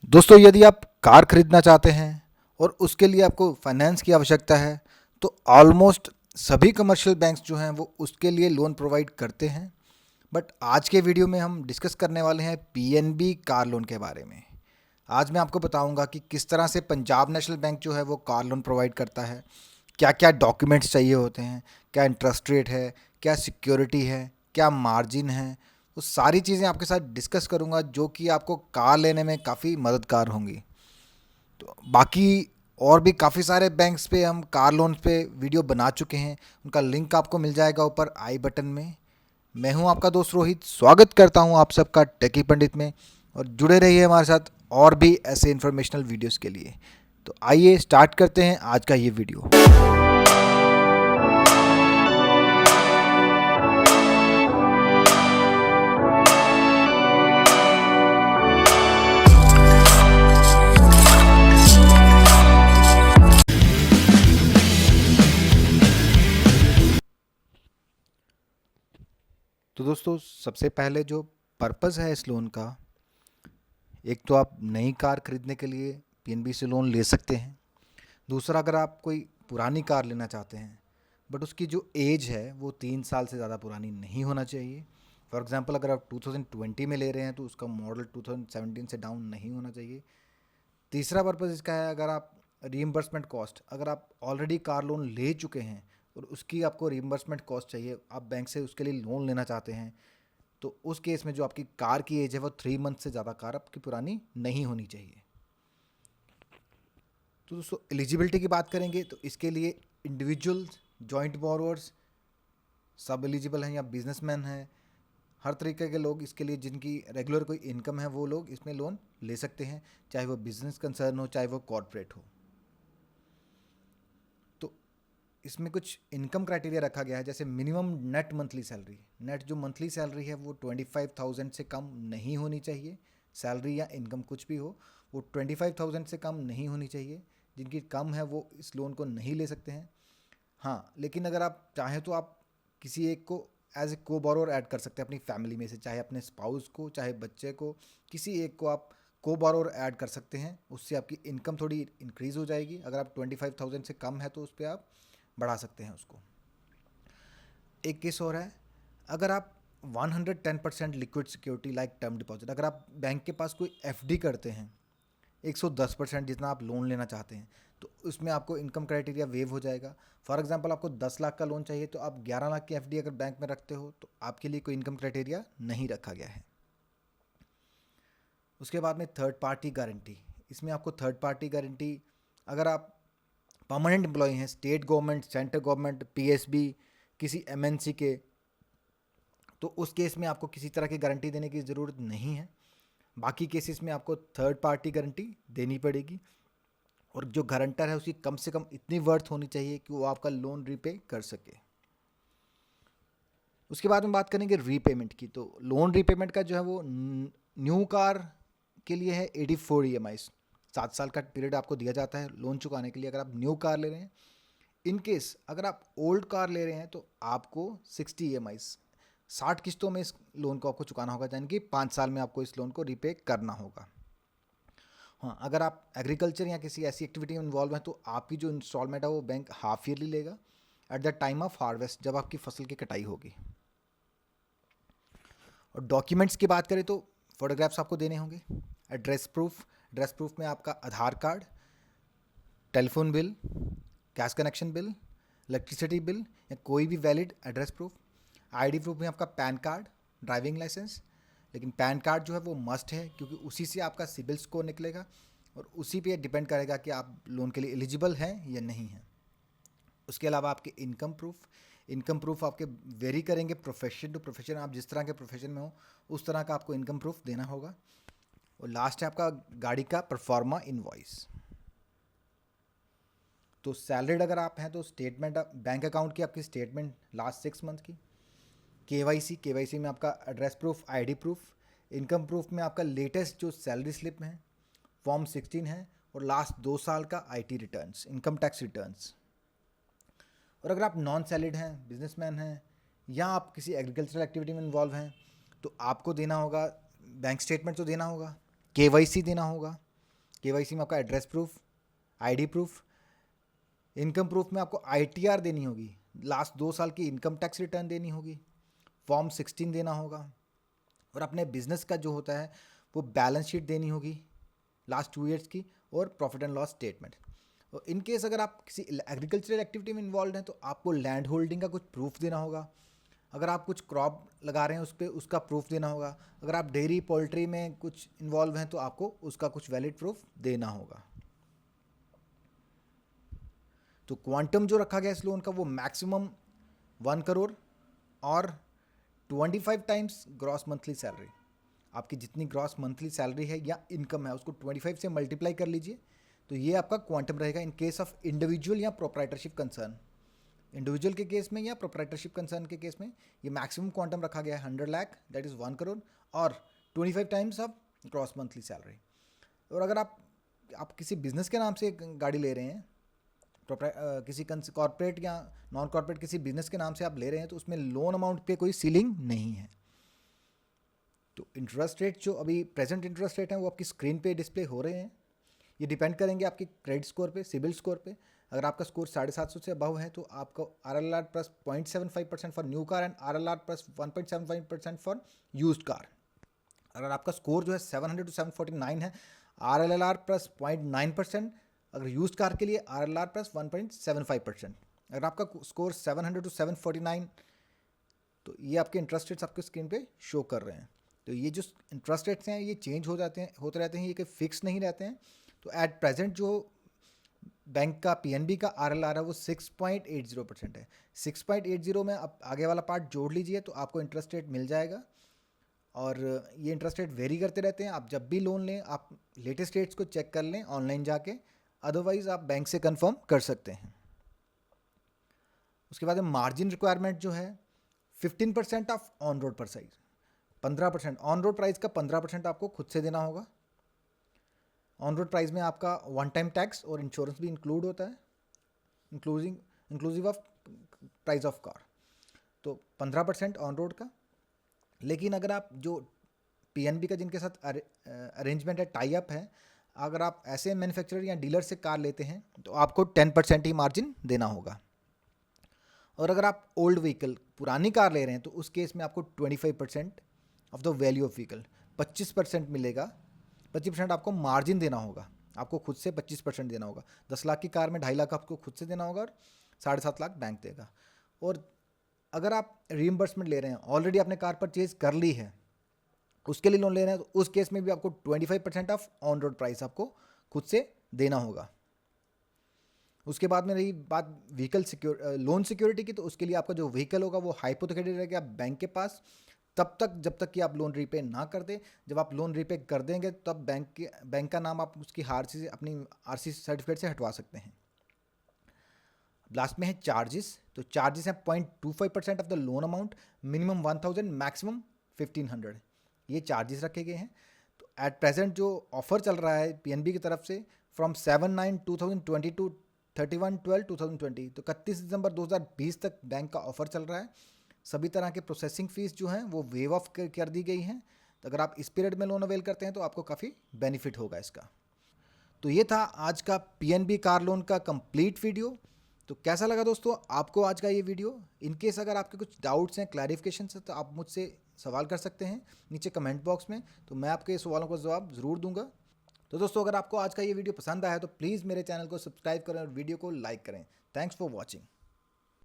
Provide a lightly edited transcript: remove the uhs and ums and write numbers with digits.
दोस्तों, यदि आप कार खरीदना चाहते हैं और उसके लिए आपको फाइनेंस की आवश्यकता है तो ऑलमोस्ट सभी कमर्शियल बैंक्स जो हैं वो उसके लिए लोन प्रोवाइड करते हैं। बट आज के वीडियो में हम डिस्कस करने वाले हैं पीएनबी कार लोन के बारे में। आज मैं आपको बताऊंगा कि किस तरह से पंजाब नेशनल बैंक जो है वो कार लोन प्रोवाइड करता है, क्या क्या डॉक्यूमेंट्स चाहिए होते हैं, क्या इंटरेस्ट रेट है, क्या सिक्योरिटी है, क्या मार्जिन है। वो सारी चीज़ें आपके साथ डिस्कस करूंगा जो कि आपको कार लेने में काफ़ी मददगार होंगी। तो बाकी और भी काफ़ी सारे बैंक्स पे हम कार लोन पे वीडियो बना चुके हैं, उनका लिंक आपको मिल जाएगा ऊपर आई बटन में। मैं हूं आपका दोस्त रोहित, स्वागत करता हूं आप सबका टेकी पंडित में। और जुड़े रहिए हमारे साथ और भी ऐसे इन्फॉर्मेशनल वीडियोस के लिए। तो आइए स्टार्ट करते हैं आज का ये वीडियो। तो दोस्तों, सबसे पहले जो पर्पज़ है इस लोन का, एक तो आप नई कार खरीदने के लिए पीएनबी से लोन ले सकते हैं। दूसरा, अगर आप कोई पुरानी कार लेना चाहते हैं बट उसकी जो एज है वो 3 साल से ज़्यादा पुरानी नहीं होना चाहिए। फॉर एग्जांपल, अगर आप 2020 में ले रहे हैं तो उसका मॉडल 2017 से डाउन नहीं होना चाहिए। तीसरा पर्पज़ इसका है, अगर आप रीइंबर्समेंट कॉस्ट, अगर आप ऑलरेडी कार लोन ले चुके हैं और उसकी आपको रीइंबर्समेंट कॉस्ट चाहिए, आप बैंक से उसके लिए लोन लेना चाहते हैं, तो उस केस में जो आपकी कार की एज है वो 3 मंथ से ज़्यादा कार आपकी पुरानी नहीं होनी चाहिए। तो दोस्तों, एलिजिबिलिटी की बात करेंगे तो इसके लिए इंडिविजुअल, जॉइंट बोरोवर्स सब एलिजिबल हैं, या बिजनेसमैन हैं, हर तरीके के लोग इसके लिए जिनकी रेगुलर कोई इनकम है वो लोग इसमें लोन ले सकते हैं, चाहे वो बिजनेस कंसर्न हो चाहे वो कॉरपोरेट हो। तो इसमें कुछ इनकम क्राइटेरिया रखा गया है, जैसे minimum net monthly salary, net जो मंथली सैलरी है वो 25,000 से कम नहीं होनी चाहिए। सैलरी या इनकम कुछ भी हो, वो 25,000 से कम नहीं होनी चाहिए। जिनकी कम है वो इस लोन को नहीं ले सकते हैं। हाँ, लेकिन अगर आप चाहें तो आप किसी एक को एज ए को बोरोवर ऐड कर सकते हैं अपनी फैमिली में से, चाहे अपने स्पाउस को चाहे बच्चे को, किसी एक को आप को बोरोवर ऐड कर सकते हैं। उससे आपकी इनकम थोड़ी इंक्रीज़ हो जाएगी। अगर आप 25,000 से कम है तो उस पर आप बढ़ा सकते हैं उसको। एक केस और है, अगर आप 110% liquid security like term deposit, अगर आप बैंक के पास कोई एफडी करते हैं 110% जितना आप लोन लेना चाहते हैं, तो उसमें आपको इनकम क्राइटेरिया वेव हो जाएगा। फॉर एग्जांपल, आपको 10 लाख का लोन चाहिए तो आप 11 लाख की एफडी अगर बैंक में रखते हो तो आपके लिए कोई इनकम क्राइटेरिया नहीं रखा गया है। उसके बाद में थर्ड पार्टी गारंटी, इसमें आपको थर्ड पार्टी गारंटी, अगर आप परमानेंट एम्प्लॉय हैं state government, central government, PSB, किसी एमएनसी के, तो उस केस में आपको किसी तरह की गारंटी देने की ज़रूरत नहीं है। बाकी केसेस में आपको थर्ड पार्टी गारंटी देनी पड़ेगी, और जो गारंटर है उसकी कम से कम इतनी वर्थ होनी चाहिए कि वो आपका लोन रीपे कर सके। उसके बाद में बात करेंगे रीपेमेंट की। तो लोन रीपेमेंट का जो है वो न्यू कार के लिए है 84 ई एम आई, 7 साल का पीरियड आपको दिया जाता है लोन चुकाने के लिए, अगर आप न्यू कार ले रहे हैं। इन केस अगर आप ओल्ड कार ले रहे हैं तो आपको 60 ई एम आई, 60 किस्तों में इस लोन को आपको चुकाना होगा, यानी कि 5 साल में आपको इस लोन को रीपे करना होगा। हाँ, अगर आप एग्रीकल्चर या किसी ऐसी एक्टिविटी में इन्वॉल्व हैं तो आपकी जो इंस्टॉलमेंट है वो बैंक हाफ ईयरली लेगा at the time of harvest, जब आपकी फसल की कटाई होगी। और डॉक्यूमेंट्स की बात करें तो फोटोग्राफ्स आपको देने होंगे, एड्रेस प्रूफ में आपका Aadhaar card, telephone bill, gas connection bill, electricity bill या कोई भी valid address proof. ID proof में आपका पैन कार्ड, ड्राइविंग लाइसेंस, लेकिन पैन कार्ड जो है वो मस्ट है क्योंकि उसी से आपका सिबिल स्कोर निकलेगा और उसी पे डिपेंड करेगा कि आप लोन के लिए एलिजिबल हैं या नहीं हैं। उसके अलावा आपके इनकम प्रूफ आपके वेरी करेंगे प्रोफेशन टू प्रोफेशन, आप जिस तरह के प्रोफेशन में हो उस तरह का आपको इनकम प्रूफ देना होगा। और लास्ट है आपका गाड़ी का परफॉर्मा इनवॉइस। तो सैलरीड अगर आप हैं तो स्टेटमेंट, बैंक अकाउंट की आपकी स्टेटमेंट लास्ट 6 मंथ की, केवाईसी में आपका address proof, ID proof, income proof में आपका लेटेस्ट जो सैलरी स्लिप है, फॉर्म 16 है, और लास्ट 2 साल का IT returns, income tax returns. और अगर आप नॉन सैलरीड हैं, बिजनेसमैन हैं, या आप किसी एग्रीकल्चरल एक्टिविटी में इन्वॉल्व हैं तो आपको देना होगा बैंक स्टेटमेंट तो देना होगा, केवाईसी देना होगा, केवाईसी में आपका address proof, ID proof, income proof में आपको आईटीआर देनी होगी, लास्ट 2 साल की इनकम टैक्स रिटर्न देनी होगी, फॉर्म 16 देना होगा, और अपने बिजनेस का जो होता है वो बैलेंस शीट देनी होगी लास्ट 2 ईयर्स की, और प्रॉफिट एंड लॉस स्टेटमेंट। और इन केस अगर आप किसी एग्रीकल्चरल एक्टिविटी में इन्वॉल्व हैं तो आपको लैंड होल्डिंग का कुछ प्रूफ देना होगा। अगर आप कुछ क्रॉप लगा रहे हैं उस पर उसका प्रूफ देना होगा। अगर आप डेयरी पोल्ट्री में कुछ इन्वॉल्व हैं तो आपको उसका कुछ वैलिड प्रूफ देना होगा। तो क्वांटम जो रखा गया इस लोन का वो मैक्सिमम 1 करोड़ और 25 टाइम्स ग्रॉस मंथली सैलरी। आपकी जितनी ग्रॉस मंथली सैलरी है या इनकम है उसको 25 से मल्टीप्लाई कर लीजिए, तो ये आपका क्वांटम रहेगा इन केस ऑफ इंडिविजुअल या प्रोप्राइटरशिप कंसर्न। इंडिविजुअल के केस में या प्रोप्राइटरशिप कंसर्न के केस में ये मैक्सिमम क्वांटम रखा गया है 100 लाख, दैट इज़ 1 करोड़, और 25 times of gross monthly salary. और अगर आप किसी बिजनेस के नाम से गाड़ी ले रहे हैं, किसी कॉर्पोरेट या नॉन कॉर्पोरेट किसी बिजनेस के नाम से आप ले रहे हैं, तो उसमें लोन अमाउंट पे कोई सीलिंग नहीं है। तो इंटरेस्ट रेट जो अभी प्रेजेंट इंटरेस्ट रेट हैं वो आपकी स्क्रीन पे डिस्प्ले हो रहे हैं। ये डिपेंड करेंगे आपके क्रेडिट स्कोर पे, सिबिल स्कोर पे। अगर आपका स्कोर 750 से अबव है तो आपको RLR plus 0.75% for new car and RLR plus 1.75% for used car. अगर आपका स्कोर जो है 700 to 749 है, RLR प्लस 0.9%। अगर यूज्ड कार के लिए RLR प्लस 1.75%। अगर आपका स्कोर 700 to 749, तो ये आपके इंटरेस्ट रेट्स आपके स्क्रीन पे शो कर रहे हैं। तो ये जो इंटरेस्ट रेट्स हैं ये चेंज होते रहते हैं, ये कोई फिक्स नहीं रहते हैं। तो एट प्रेजेंट जो बैंक का PNB का RLR है वो 6.80% है। 6.80 में आप आगे वाला पार्ट जोड़ लीजिए तो आपको इंटरेस्ट रेट मिल जाएगा। और ये इंटरेस्ट रेट वेरी करते रहते हैं। आप जब भी लोन लें आप लेटेस्ट रेट्स को चेक कर लें ऑनलाइन जाके, अदरवाइज आप बैंक से कंफर्म कर सकते हैं। उसके बाद में मार्जिन रिक्वायरमेंट जो है 15% of on road price, 15% on road price का 15% आपको खुद से देना होगा। ऑन रोड प्राइस में आपका वन टाइम टैक्स और इंश्योरेंस भी इंक्लूड होता है, inclusive of price of car. तो 15% ऑन रोड का। लेकिन अगर आप जो PNB का जिनके साथ अरेंजमेंट है, टाई अप है, अगर आप ऐसे मैन्युफैक्चरर या डीलर से कार लेते हैं तो आपको 10% ही मार्जिन देना होगा। और अगर आप ओल्ड व्हीकल पुरानी कार ले रहे हैं तो उस केस में आपको 25% of the value of vehicle 25% मिलेगा। 25% आपको मार्जिन देना होगा, आपको खुद से 25% देना होगा। 10 लाख की कार में 2.5 लाख आपको खुद से देना होगा और 7.5 लाख बैंक देगा। और अगर आप रीइंबर्समेंट ले रहे हैं, ऑलरेडी आपने कार परचेज कर ली है, उसके लिए लोन ले रहे हैं, तो उस केस में भी आपको 25% ऑफ ऑन रोड प्राइस आपको खुद से देना होगा। उसके बाद में रही बात व्हीकल लोन सिक्योरिटी की, तो उसके लिए आपका जो व्हीकल होगा वो हाइपोथेकेटेड रहेगा बैंक के पास तब तक जब तक कि आप लोन रीपे ना कर दें। जब आप लोन रीपे कर देंगे तब बैंक का नाम आप उसकी RC से, अपनी RC सर्टिफिकेट से हटवा सकते हैं। लास्ट में है चार्जेस। तो चार्जेस हैं 0.25% of the loan amount, minimum 1000, maximum 1500। ये चार्जेस रखे गए हैं। तो एट प्रेजेंट जो ऑफर चल रहा है PNB की तरफ से फ्रॉम 7/9/2020 टू 31/12/2020, तो 31 दिसंबर 2020 तक बैंक का ऑफर चल रहा है। सभी तरह के प्रोसेसिंग फीस जो हैं वो वेव ऑफ कर दी गई हैं। तो अगर आप इस पीरियड में लोन अवेल करते हैं तो आपको काफ़ी बेनिफिट होगा इसका। तो ये था आज का PNB कार लोन का कंप्लीट वीडियो। तो कैसा लगा दोस्तों आपको आज का ये वीडियो? इनकेस अगर आपके कुछ डाउट्स हैं, क्लैरिफिकेशन है, तो आप मुझसे सवाल कर सकते हैं नीचे कमेंट बॉक्स में, तो मैं आपके सवालों का जवाब ज़रूर दूंगा। तो दोस्तों अगर आपको आज का ये वीडियो पसंद आया तो प्लीज़ मेरे चैनल को सब्सक्राइब करें और वीडियो को लाइक करें। Thanks for watching.